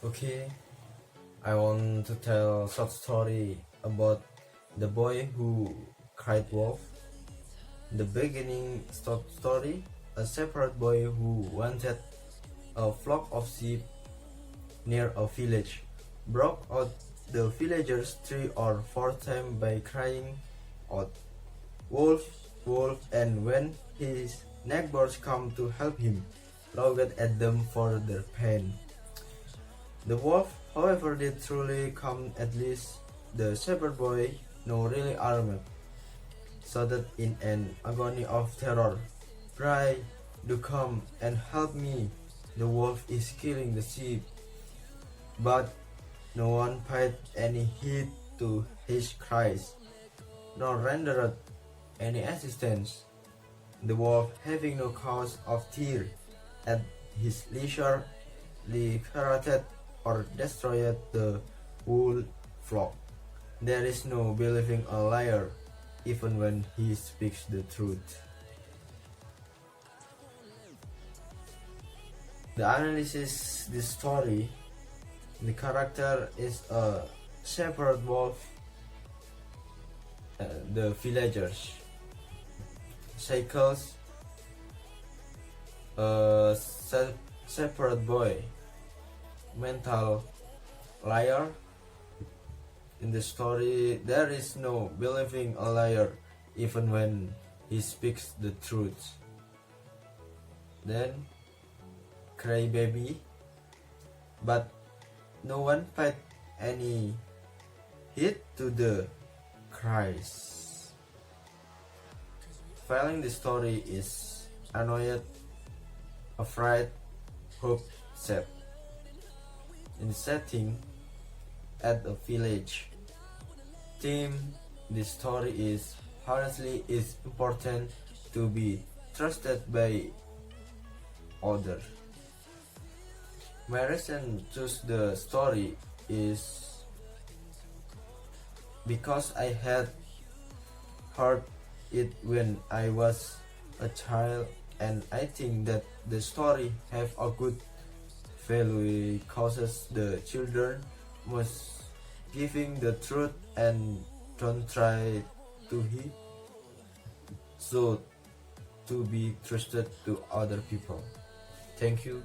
Okay, I want to tell a short story about the boy who cried wolf. The beginning story, a shepherd boy who wanted a flock of sheep near a village broke out the villagers 3 or 4 times by crying out, "Wolf, wolf," and when his neighbors come to help him, looked at them for their pain. The wolf, however, did truly come, at least the shepherd boy, no really armed, shouted in an agony of terror, "Pray, do come and help me, the wolf is killing the sheep." But no one paid any heed to his cries, nor rendered any assistance. The wolf, having no cause of fear, at his leisure lacerated or destroyed the whole flock. There is no believing a liar, even when he speaks the truth. The analysis this story, the character is a shepherd wolf, the villagers, cycles, a shepherd boy, mental liar. In the story, there is no believing a liar even when he speaks the truth. Then, Crybaby, but no one paid any heed to the cries. Failing the story is annoyed, afraid, hope, sad. In setting at a village. Theme this story is honestly it's important to be trusted by others. My reason to choose the story is because I had heard it when I was a child, and I think that the story have a good value causes the children must giving the truth and don't try to hide, so to be trusted to other people. Thank you.